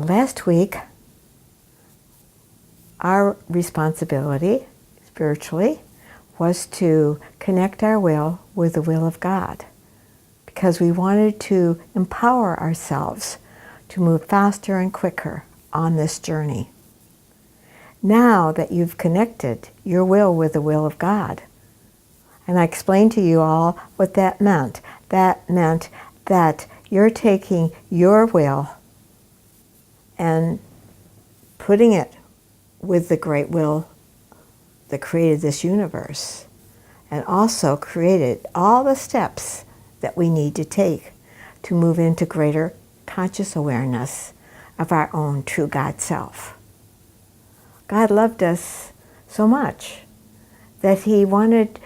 Last week, our responsibility spiritually was to connect our will with the will of God, because we wanted to empower ourselves to move faster and quicker on this journey. Now that you've connected your will with the will of God, and I explained to you all what that meant. That meant that you're taking your will and putting it with the great will that created this universe, and also created all the steps that we need to take to move into greater conscious awareness of our own true God self. God loved us so much that He wanted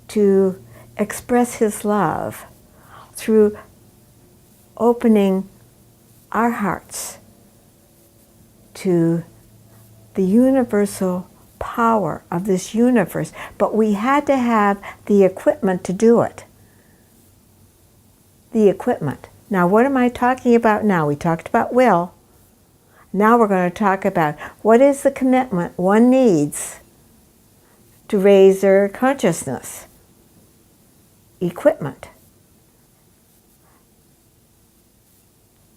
to express His love through opening our hearts to the universal power of this universe, but we had to have the equipment to do it. The equipment. Now, what am I talking about now? We talked about will. Now we're going to talk about what is the commitment one needs to raise their consciousness. Equipment.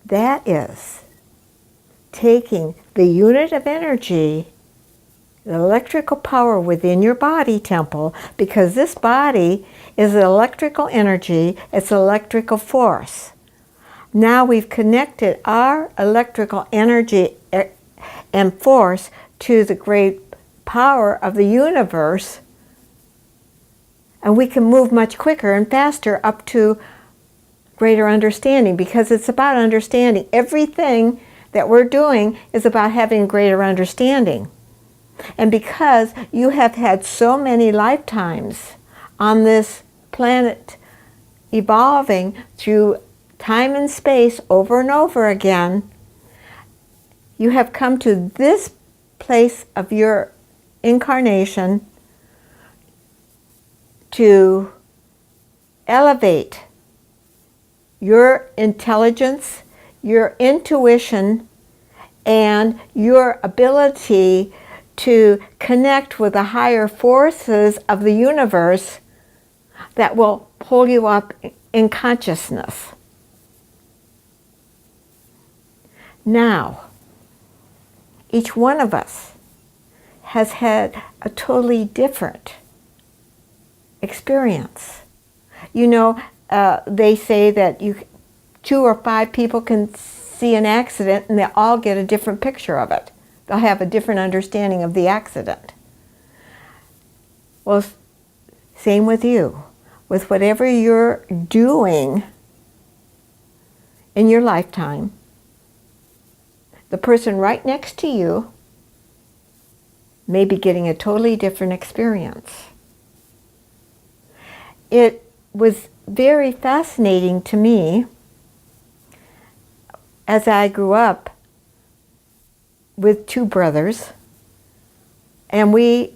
That is taking the unit of energy, the electrical power within your body temple, because this body is electrical energy, it's electrical force. Now we've connected our electrical energy and force to the great power of the universe, and we can move much quicker and faster up to greater understanding, because it's about understanding. Everything that we're doing is about having greater understanding. And because you have had so many lifetimes on this planet, evolving through time and space over and over again, you have come to this place of your incarnation to elevate your intelligence, your intuition, and your ability to connect with the higher forces of the universe that will pull you up in consciousness. Now, each one of us has had a totally different experience. You know, they say that 2 or 5 people can see an accident and they all get a different picture of it. They'll have a different understanding of the accident. Well, same with you. With whatever you're doing in your lifetime, the person right next to you may be getting a totally different experience. It was very fascinating to me as I grew up with 2 brothers, and we,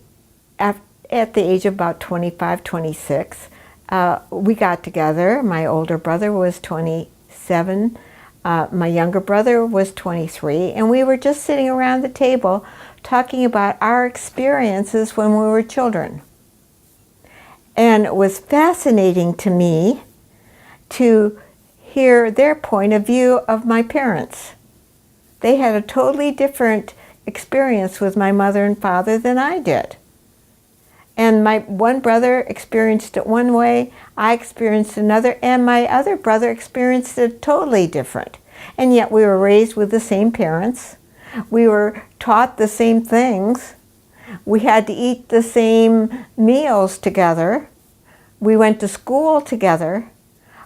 at the age of about 25, 26, we got together. My older brother was 27, my younger brother was 23, and we were just sitting around the table talking about our experiences when we were children. And it was fascinating to me to hear their point of view of my parents. They had a totally different experience with my mother and father than I did. And my one brother experienced it one way, I experienced another, and my other brother experienced it totally different. And yet we were raised with the same parents. We were taught the same things. We had to eat the same meals together. We went to school together.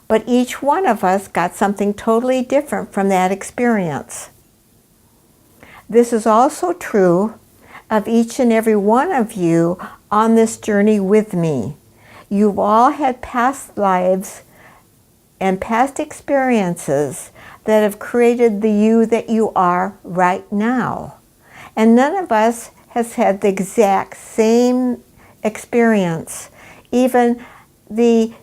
But each one of us got something totally different from that experience. This is also true of each and every one of you on this journey with me. You've all had past lives and past experiences that have created the you that you are right now. And none of us has had the exact same experience. Even the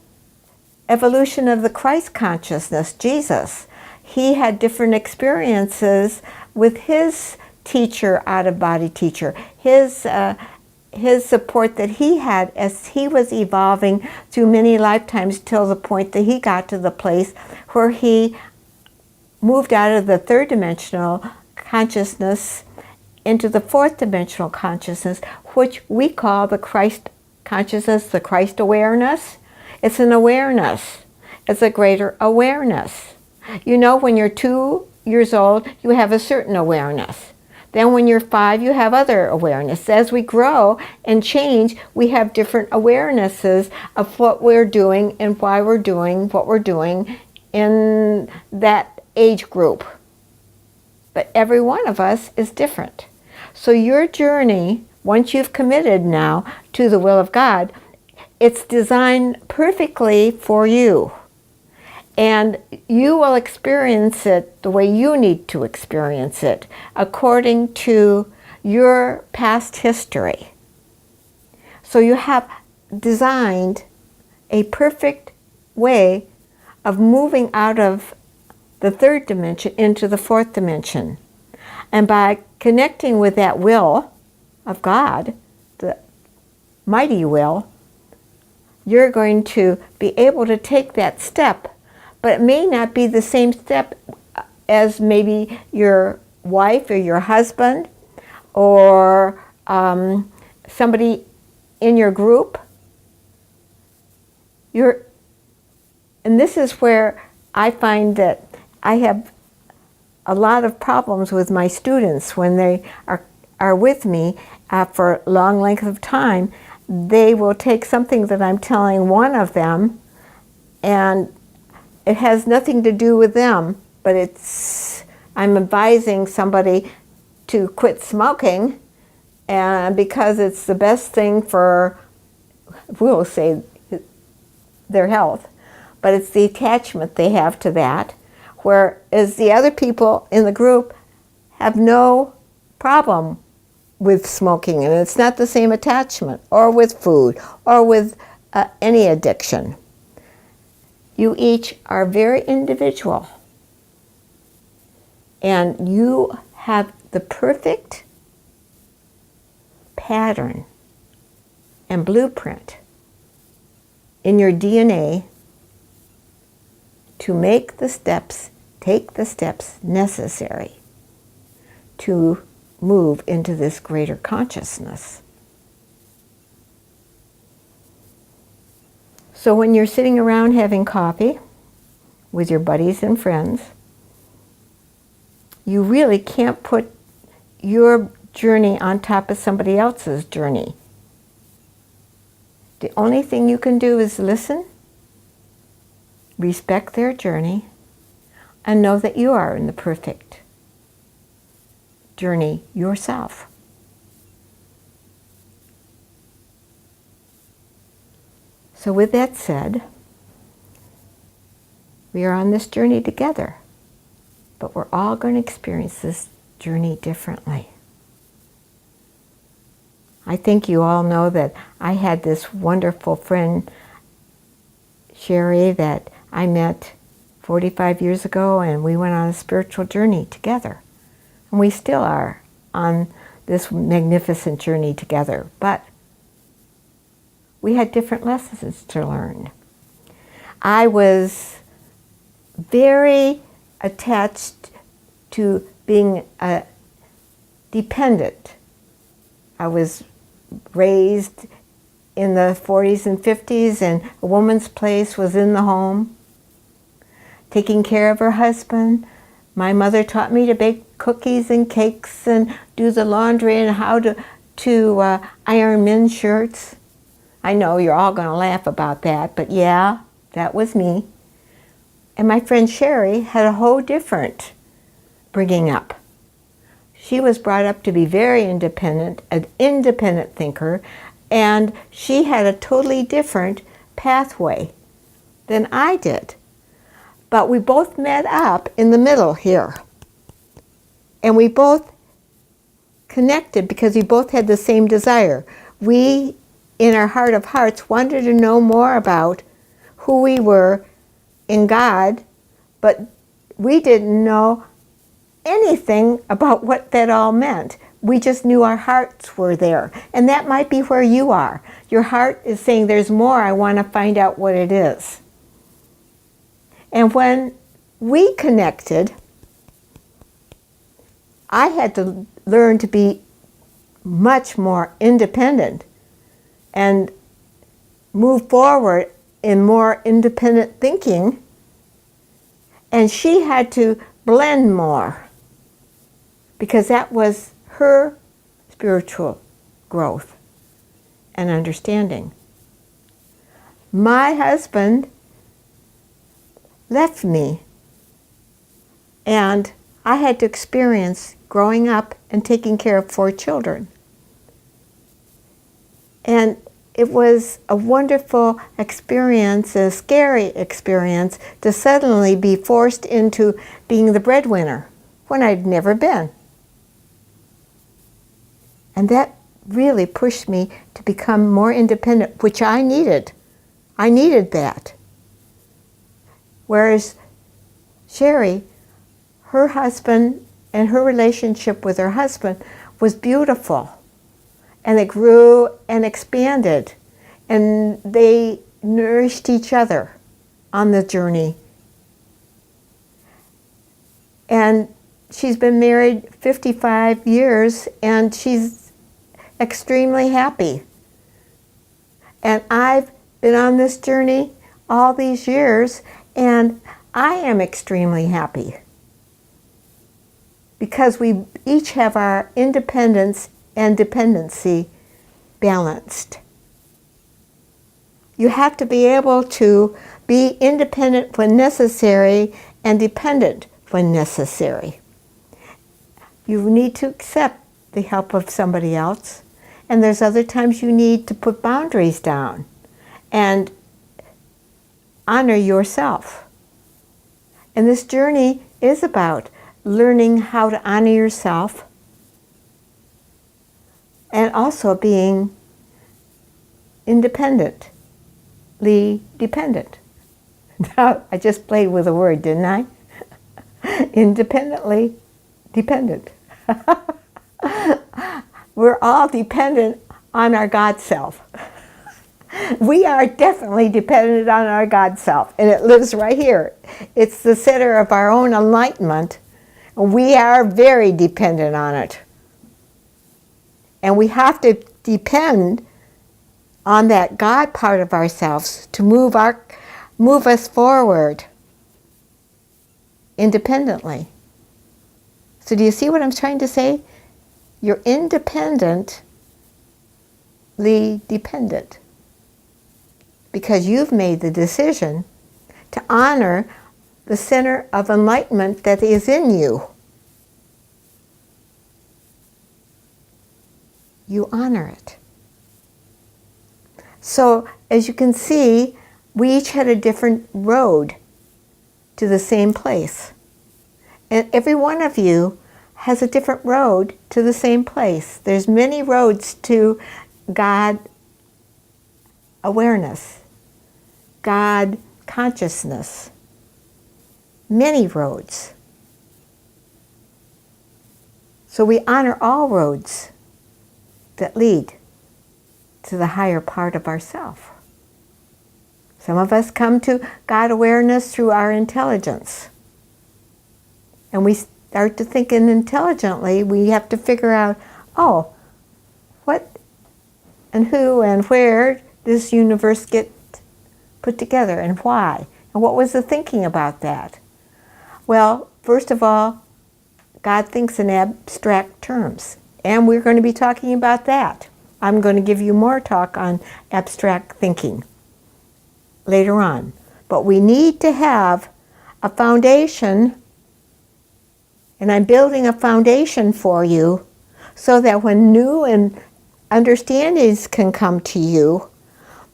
evolution of the Christ consciousness, Jesus, he had different experiences with his teacher, out-of-body teacher, his support that he had as he was evolving through many lifetimes till the point that he got to the place where he moved out of the third dimensional consciousness into the fourth dimensional consciousness, which we call the Christ consciousness, the Christ awareness. It's an awareness. It's a greater awareness. You know, when you're 2 years old, you have a certain awareness. Then when you're 5, you have other awareness. As we grow and change, we have different awarenesses of what we're doing and why we're doing what we're doing in that age group. But every one of us is different. So your journey, once you've committed now to the will of God, it's designed perfectly for you. And you will experience it the way you need to experience it, according to your past history. So you have designed a perfect way of moving out of the third dimension into the fourth dimension. And by connecting with that will of God, the mighty will, you're going to be able to take that step. But it may not be the same step as maybe your wife or your husband or somebody in your group. And this is where I find that I have a lot of problems with my students when they are with me for a long length of time. They will take something that I'm telling one of them, and it has nothing to do with them, but I'm advising somebody to quit smoking, and because it's the best thing for, we'll say, their health, but it's the attachment they have to that, whereas the other people in the group have no problem with smoking, and it's not the same attachment, or with food, or with any addiction. You each are very individual, and you have the perfect pattern and blueprint in your DNA to make the steps, take the steps necessary to move into this greater consciousness. So when you're sitting around having coffee with your buddies and friends, you really can't put your journey on top of somebody else's journey. The only thing you can do is listen, respect their journey, and know that you are in the perfect journey yourself. So with that said, we are on this journey together, but we're all going to experience this journey differently. I think you all know that I had this wonderful friend, Sherry, that I met 45 years ago, and we went on a spiritual journey together. And we still are on this magnificent journey together, but we had different lessons to learn. I was very attached to being dependent. I was raised in the 40s and 50s, and a woman's place was in the home, taking care of her husband. My mother taught me to bake cookies and cakes and do the laundry and how to iron men's shirts. I know you're all going to laugh about that, but yeah, that was me. And my friend Sherry had a whole different bringing up. She was brought up to be very independent, an independent thinker, and she had a totally different pathway than I did. But we both met up in the middle here. And we both connected because we both had the same desire. We, in our heart of hearts, wanted to know more about who we were in God, but we didn't know anything about what that all meant. We just knew our hearts were there. And that might be where you are. Your heart is saying, there's more, I want to find out what it is. And when we connected, I had to learn to be much more independent and move forward in more independent thinking. And she had to blend more, because that was her spiritual growth and understanding. My husband left me, and I had to experience growing up and taking care of 4 children. And it was a wonderful experience, a scary experience, to suddenly be forced into being the breadwinner when I'd never been. And that really pushed me to become more independent, which I needed. I needed that. Whereas Sherry, her husband and her relationship with her husband was beautiful. And it grew and expanded. And they nourished each other on the journey. And she's been married 55 years, and she's extremely happy. And I've been on this journey all these years, and I am extremely happy. Because we each have our independence and dependency balanced. You have to be able to be independent when necessary and dependent when necessary. You need to accept the help of somebody else, and there's other times you need to put boundaries down and honor yourself. And this journey is about learning how to honor yourself and also being independently dependent. Now, I just played with a word, didn't I? Independently dependent. We're all dependent on our God self. We are definitely dependent on our God self, and it lives right here. It's the center of our own enlightenment, and we are very dependent on it. And we have to depend on that God part of ourselves to move us forward independently. So do you see what I'm trying to say? You're independently dependent because you've made the decision to honor the center of enlightenment that is in you. You honor it. So, as you can see, we each had a different road to the same place. And every one of you has a different road to the same place. There's many roads to God awareness, God consciousness. Many roads. So we honor all roads that lead to the higher part of ourself. Some of us come to God awareness through our intelligence. And we start to think intelligently. We have to figure out, what and who and where this universe get put together and why. And what was the thinking about that? Well, first of all, God thinks in abstract terms. And we're going to be talking about that. I'm going to give you more talk on abstract thinking later on. But we need to have a foundation, and I'm building a foundation for you so that when new and understandings can come to you,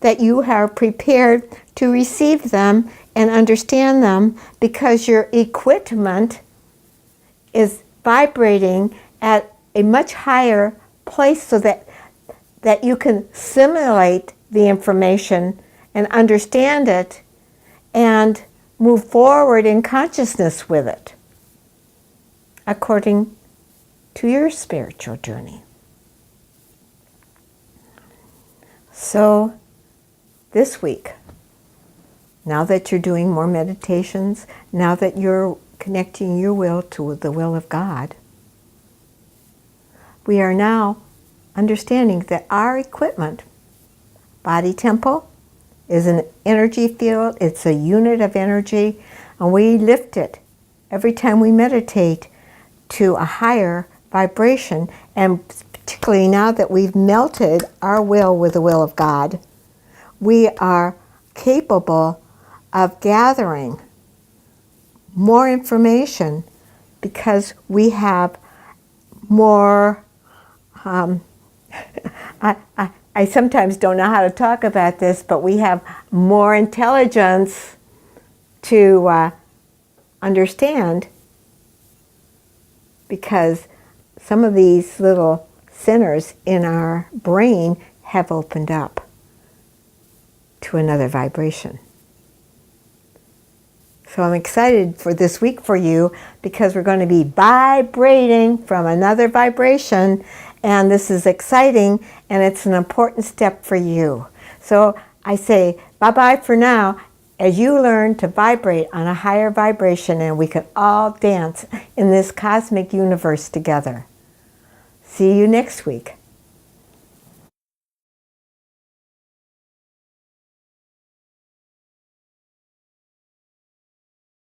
that you are prepared to receive them and understand them, because your equipment is vibrating at a much higher place so that you can simulate the information and understand it and move forward in consciousness with it. according to your spiritual journey. So this week, now that you're doing more meditations, now that you're connecting your will to the will of God, we are now understanding that our equipment, body temple, is an energy field. It's a unit of energy, and we lift it every time we meditate to a higher vibration. And particularly now that we've melted our will with the will of God, we are capable of gathering more information because we have more I sometimes don't know how to talk about this, but we have more intelligence to understand, because some of these little centers in our brain have opened up to another vibration. So I'm excited for this week for you, because we're going to be vibrating from another vibration, and this is exciting, and it's an important step for you. So I say bye-bye for now as you learn to vibrate on a higher vibration, and we can all dance in this cosmic universe together. See you next week.